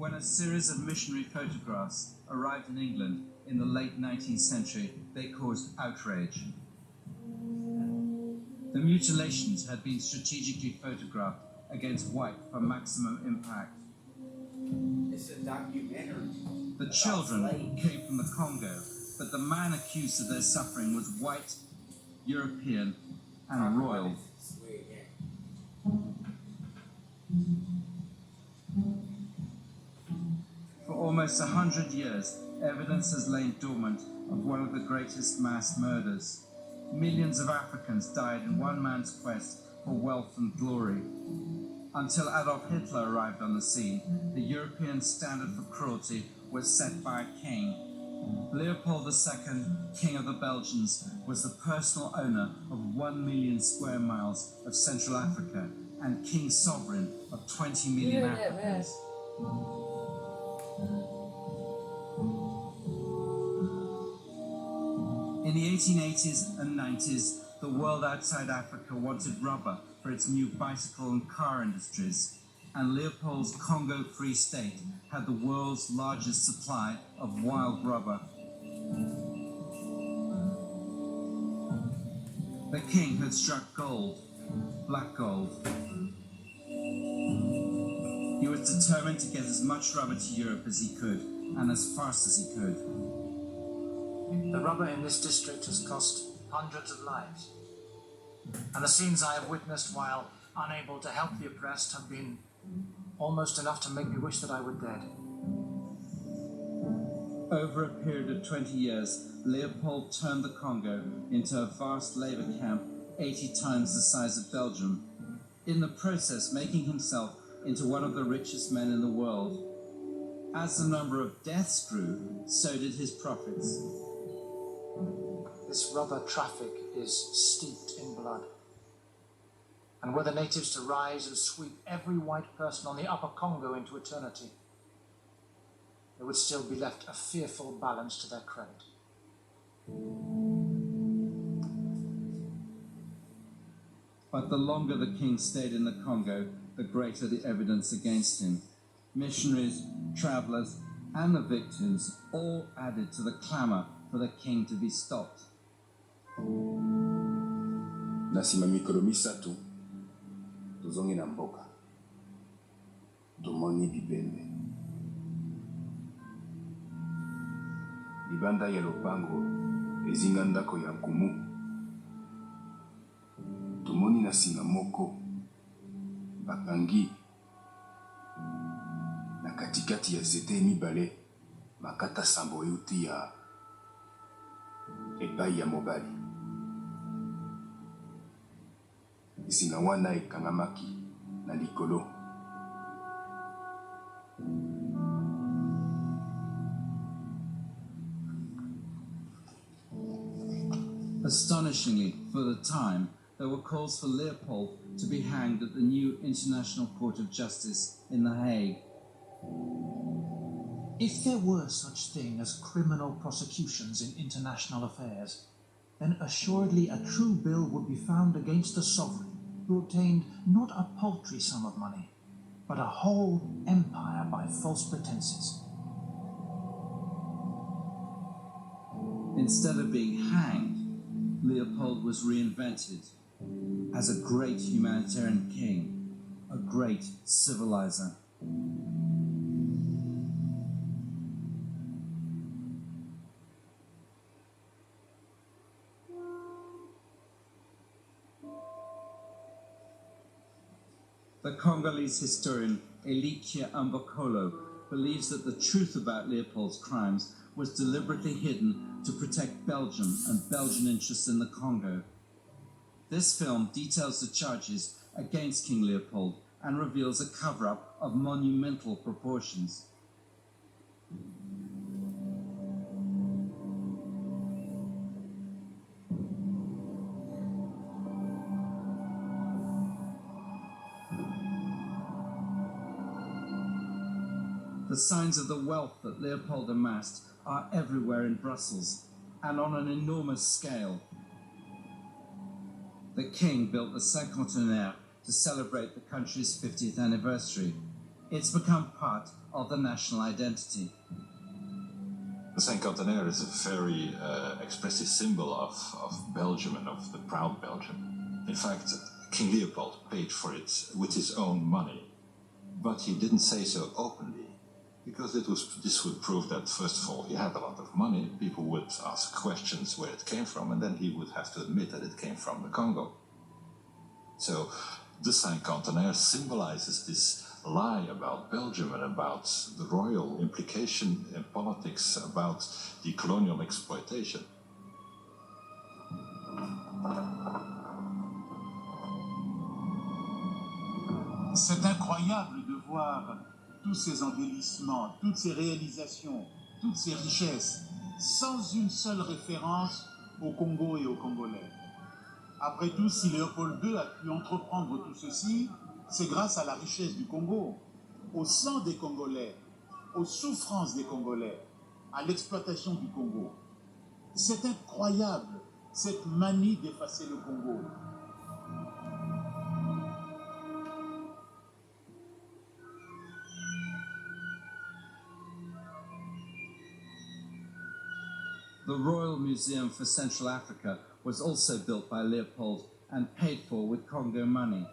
When a series of missionary photographs arrived in England in the late 19th century, they caused outrage. The mutilations had been strategically photographed against white for maximum impact. It's a documentary. The children came from the Congo, but the man accused of their suffering was white, European, and royal. For almost 100 years, evidence has lain dormant of one of the greatest mass murders. Millions of Africans died in one man's quest for wealth and glory. Until Adolf Hitler arrived on the scene, the European standard for cruelty was set by a king. Leopold II, King of the Belgians, was the personal owner of 1 million square miles of Central Africa and king sovereign of 20 million Africans. In the 1880s and 90s, the world outside Africa wanted rubber for its new bicycle and car industries, and Leopold's Congo Free State had the world's largest supply of wild rubber. The king had struck gold, black gold. He was determined to get as much rubber to Europe as he could, and as fast as he could. The rubber in this district has cost hundreds of lives, and the scenes I have witnessed while unable to help the oppressed have been almost enough to make me wish that I were dead. Over a period of 20 years, Leopold turned the Congo into a vast labor camp 80 times the size of Belgium, in the process making himself into one of the richest men in the world. As the number of deaths grew, so did his profits. This rubber traffic is steeped in blood. And were the natives to rise and sweep every white person on the upper Congo into eternity, there would still be left a fearful balance to their credit. But the longer the king stayed in the Congo, the greater the evidence against him. Missionaries, travelers, and the victims all added to the clamor for the king to be stopped. Nasima mikolo misatu tozongi na mboka tomoni bibembe libanda ya lopango ezinga ndako ya nkumu tomoni na singa moko bakangi na katikati ya zete mibale makata sambo euti ya epai ya mobali. Singa wana ekangamaki na likolo. Astonishingly, for the time, there were calls for Leopold to be hanged at the new International Court of Justice in The Hague. If there were such thing as criminal prosecutions in international affairs, then assuredly a true bill would be found against the sovereign who obtained not a paltry sum of money, but a whole empire by false pretenses. Instead of being hanged, Leopold was reinvented as a great humanitarian king, a great civilizer. The Congolese historian Elikia Ambokolo believes that the truth about Leopold's crimes was deliberately hidden to protect Belgium and Belgian interests in the Congo. This film details the charges against King Leopold and reveals a cover-up of monumental proportions. The signs of the wealth that Leopold amassed are everywhere in Brussels, and on an enormous scale. The king built the Cinquantenaire to celebrate the country's 50th anniversary. It's become part of the national identity. The cinquantenaire is a very expressive symbol of Belgium and of the proud Belgium. In fact, King Leopold paid for it with his own money, but he didn't say so openly, because this would prove that, first of all, he had a lot of money, people would ask questions where it came from, and then he would have to admit that it came from the Congo. So the cinquantenaire symbolizes this lie about Belgium and about the royal implication in politics, about the colonial exploitation. C'est incroyable de voir tous ces embellissements, toutes ces réalisations, toutes ces richesses, sans une seule référence au Congo et aux Congolais. Après tout, si Léopold II a pu entreprendre tout ceci, c'est grâce à la richesse du Congo, au sang des Congolais, aux souffrances des Congolais, à l'exploitation du Congo. C'est incroyable, cette manie d'effacer le Congo. The Royal Museum for Central Africa was also built by Leopold and paid for with Congo money.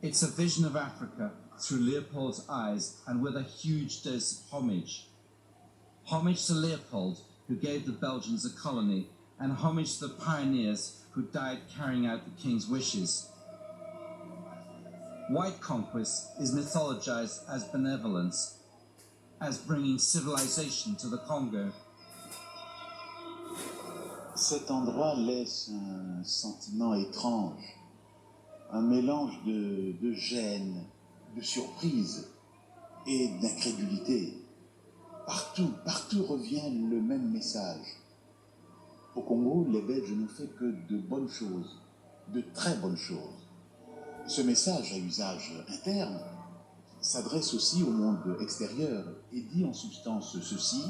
It's a vision of Africa through Leopold's eyes and with a huge dose of homage. Homage to Leopold, who gave the Belgians a colony, and homage to the pioneers who died carrying out the king's wishes. White conquest is mythologized as benevolence, as bringing civilization to the Congo. Cet endroit laisse un sentiment étrange, un mélange de gêne, de surprise et d'incrédulité. Partout revient le même message. Au Congo, les Belges n'ont fait que de bonnes choses, de très bonnes choses. Ce message à usage interne s'adresse aussi au monde extérieur et dit en substance ceci: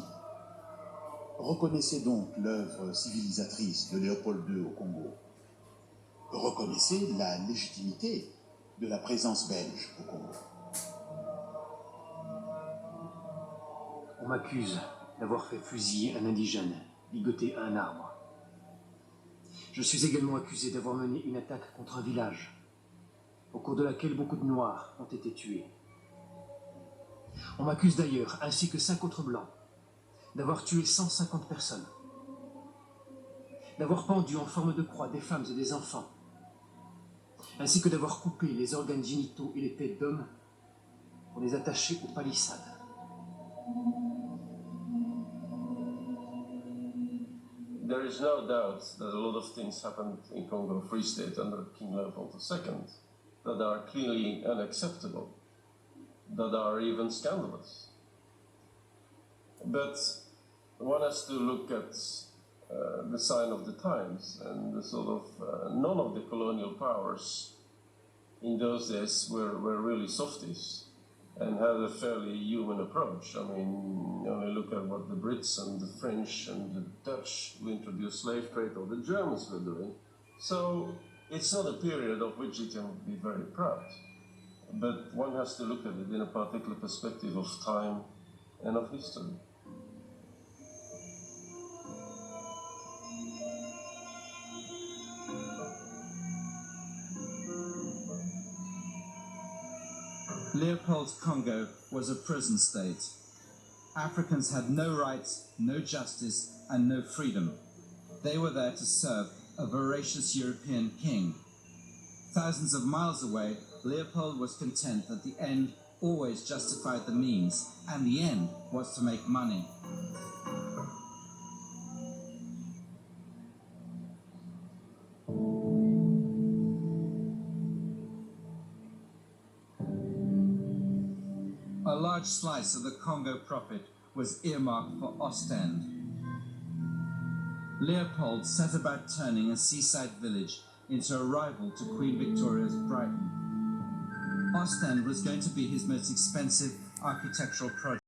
reconnaissez donc l'œuvre civilisatrice de Léopold II au Congo. Reconnaissez la légitimité de la présence belge au Congo. On m'accuse d'avoir fait fusiller un indigène, ligoté à un arbre. Je suis également accusé d'avoir mené une attaque contre un village, au cours de laquelle beaucoup de Noirs ont été tués. On m'accuse d'ailleurs, ainsi que 5 autres Blancs, d'avoir tué 150 personnes, d'avoir pendu en forme de croix des femmes et des enfants, ainsi que d'avoir coupé les organes génitaux et les têtes d'hommes pour les attacher aux palissades. There is no doubt that a lot of things happened in Congo Free State under King Leopold II that are clearly unacceptable, that are even scandalous. But one has to look at the sign of the times, and the sort of none of the colonial powers in those days were really softies and had a fairly human approach. I mean, only look at what the Brits and the French and the Dutch who introduced slave trade, or the Germans were doing. So it's not a period of which you can be very proud, but one has to look at it in a particular perspective of time and of history. Leopold's Congo was a prison state. Africans had no rights, no justice, and no freedom. They were there to serve a voracious European king. Thousands of miles away, Leopold was content that the end always justified the means, and the end was to make money. A large slice of the Congo profit was earmarked for Ostend. Leopold set about turning a seaside village into a rival to Queen Victoria's Brighton. Ostend was going to be his most expensive architectural project.